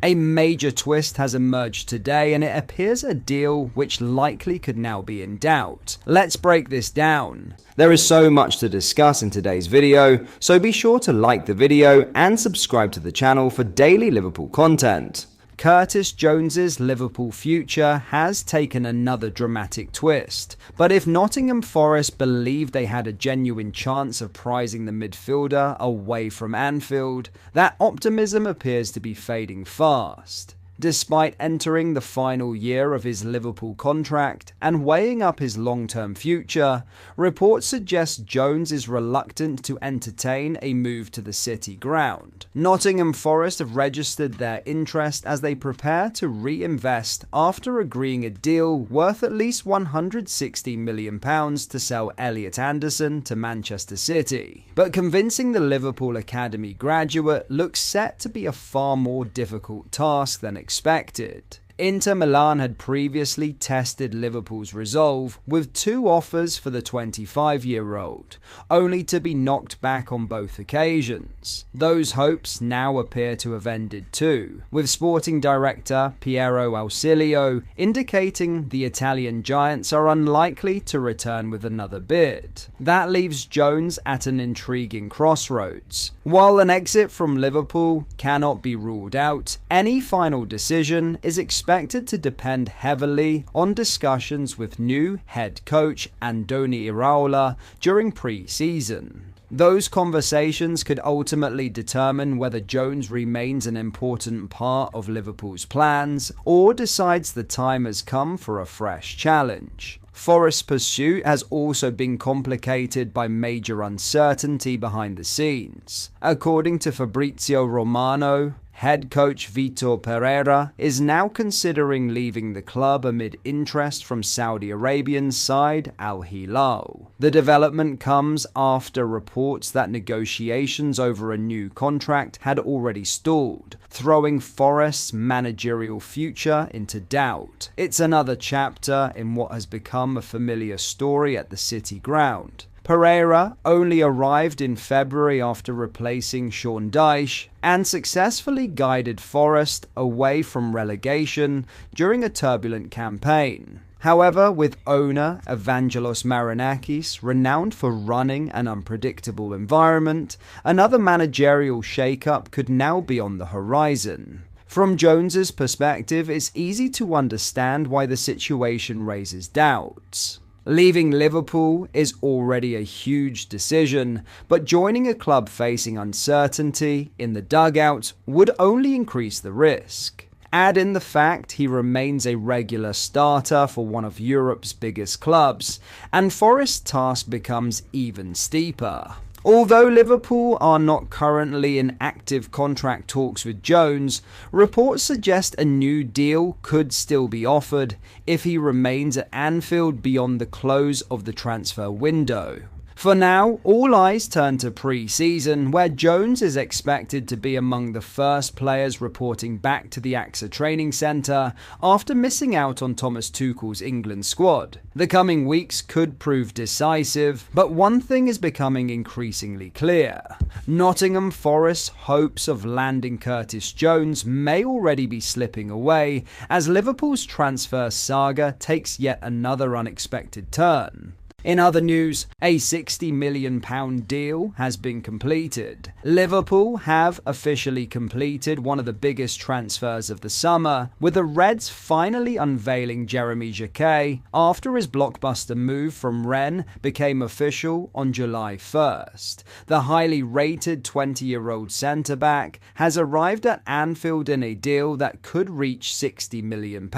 A major twist has emerged today, and it appears a deal which likely could now be in doubt. Let's break this down. There is so much to discuss in today's video, so be sure to like the video and subscribe to the channel for daily Liverpool content. Curtis Jones's Liverpool future has taken another dramatic twist, but if Nottingham Forest believed they had a genuine chance of prizing the midfielder away from Anfield, that optimism appears to be fading fast. Despite entering the final year of his Liverpool contract and weighing up his long-term future, reports suggest Jones is reluctant to entertain a move to the City ground. Nottingham Forest have registered their interest as they prepare to reinvest after agreeing a deal worth at least £160 million to sell Elliot Anderson to Manchester City. But convincing the Liverpool Academy graduate looks set to be a far more difficult task than expected. Inter Milan had previously tested Liverpool's resolve with two offers for the 25-year-old, only to be knocked back on both occasions. Those hopes now appear to have ended too, with sporting director Piero Ausilio indicating the Italian giants are unlikely to return with another bid. That leaves Jones at an intriguing crossroads. While an exit from Liverpool cannot be ruled out, any final decision is expected to depend heavily on discussions with new head coach Andoni Iraola during pre-season. Those conversations could ultimately determine whether Jones remains an important part of Liverpool's plans or decides the time has come for a fresh challenge. Forest's pursuit has also been complicated by major uncertainty behind the scenes. According to Fabrizio Romano, head coach Vitor Pereira is now considering leaving the club amid interest from Saudi Arabian side Al Hilal. The development comes after reports that negotiations over a new contract had already stalled, throwing Forest's managerial future into doubt. It's another chapter in what has become a familiar story at the City ground. Pereira only arrived in February after replacing Sean Dyche and successfully guided Forest away from relegation during a turbulent campaign. However, with owner Evangelos Marinakis renowned for running an unpredictable environment, another managerial shake-up could now be on the horizon. From Jones's perspective, it's easy to understand why the situation raises doubts. Leaving Liverpool is already a huge decision, but joining a club facing uncertainty in the dugout would only increase the risk. Add in the fact he remains a regular starter for one of Europe's biggest clubs, and Forest's task becomes even steeper. Although Liverpool are not currently in active contract talks with Jones, reports suggest a new deal could still be offered if he remains at Anfield beyond the close of the transfer window. For now, all eyes turn to pre-season, where Jones is expected to be among the first players reporting back to the AXA training centre after missing out on Thomas Tuchel's England squad. The coming weeks could prove decisive, but one thing is becoming increasingly clear. Nottingham Forest's hopes of landing Curtis Jones may already be slipping away as Liverpool's transfer saga takes yet another unexpected turn. In other news, a £60 million deal has been completed. Liverpool have officially completed one of the biggest transfers of the summer, with the Reds finally unveiling Jeremy Jacquet after his blockbuster move from Rennes became official on July 1st. The highly rated 20-year-old centre-back has arrived at Anfield in a deal that could reach £60 million,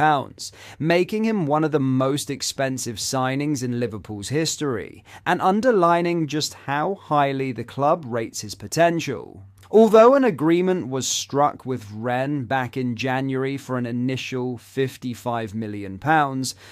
making him one of the most expensive signings in Liverpool's history, and underlining just how highly the club rates his potential. Although an agreement was struck with Rennes back in January for an initial £55 million,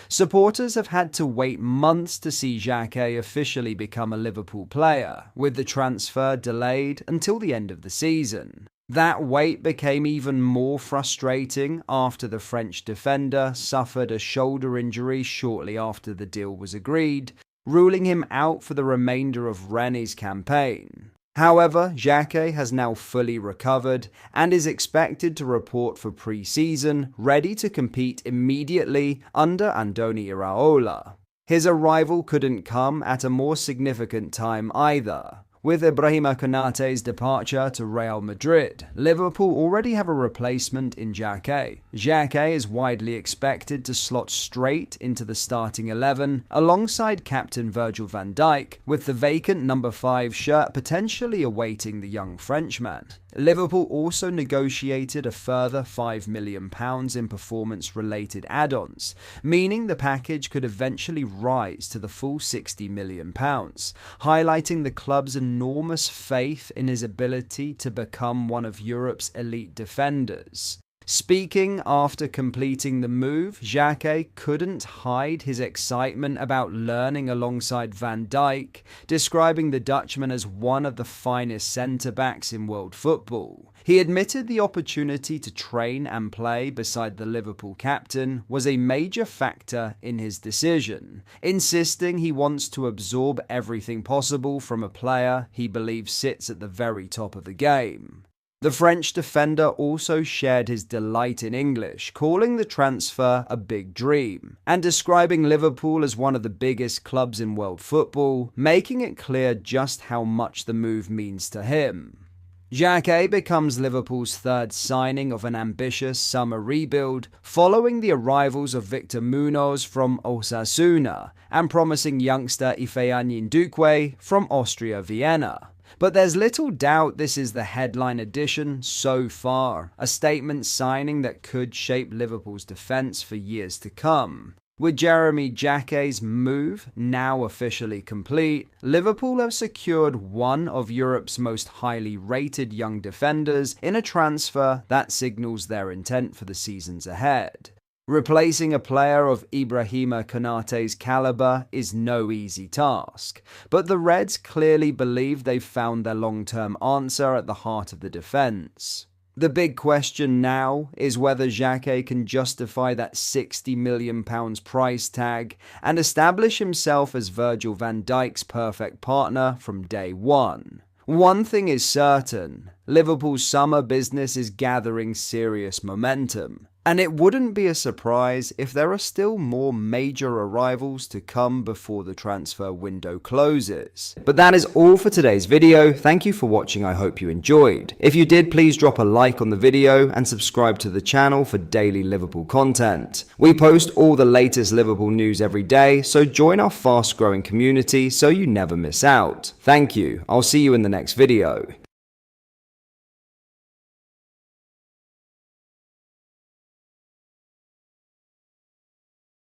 supporters have had to wait months to see Jacquet officially become a Liverpool player, with the transfer delayed until the end of the season. That wait became even more frustrating after the French defender suffered a shoulder injury shortly after the deal was agreed, ruling him out for the remainder of Rennes's campaign. However, Xhaka has now fully recovered and is expected to report for pre-season, ready to compete immediately under Andoni Iraola. His arrival couldn't come at a more significant time either. With Ibrahima Konaté's departure to Real Madrid, Liverpool already have a replacement in Xhaka. Xhaka is widely expected to slot straight into the starting 11 alongside captain Virgil van Dijk, with the vacant number 5 shirt potentially awaiting the young Frenchman. Liverpool also negotiated a further £5 million in performance-related add-ons, meaning the package could eventually rise to the full £60 million, highlighting the club's enormous faith in his ability to become one of Europe's elite defenders. Speaking after completing the move, Xhaka couldn't hide his excitement about learning alongside Van Dijk, describing the Dutchman as one of the finest centre-backs in world football. He admitted the opportunity to train and play beside the Liverpool captain was a major factor in his decision, insisting he wants to absorb everything possible from a player he believes sits at the very top of the game. The French defender also shared his delight in English, calling the transfer a big dream, and describing Liverpool as one of the biggest clubs in world football, making it clear just how much the move means to him. Xhaka becomes Liverpool's third signing of an ambitious summer rebuild, following the arrivals of Victor Munoz from Osasuna and promising youngster Ifeanyi Ndukwe from Austria Vienna. But there's little doubt this is the headline addition so far, a statement signing that could shape Liverpool's defence for years to come. With Jeremy Xhaka's move now officially complete, Liverpool have secured one of Europe's most highly rated young defenders in a transfer that signals their intent for the seasons ahead. Replacing a player of Ibrahima Konaté's caliber is no easy task, but the Reds clearly believe they've found their long-term answer at the heart of the defence. The big question now is whether Xhaka can justify that £60 million price tag and establish himself as Virgil van Dijk's perfect partner from day one. One thing is certain, Liverpool's summer business is gathering serious momentum. And it wouldn't be a surprise if there are still more major arrivals to come before the transfer window closes. But that is all for today's video. Thank you for watching. I hope you enjoyed. If you did, please drop a like on the video and subscribe to the channel for daily Liverpool content. We post all the latest Liverpool news every day, so join our fast-growing community so you never miss out. Thank you. I'll see you in the next video.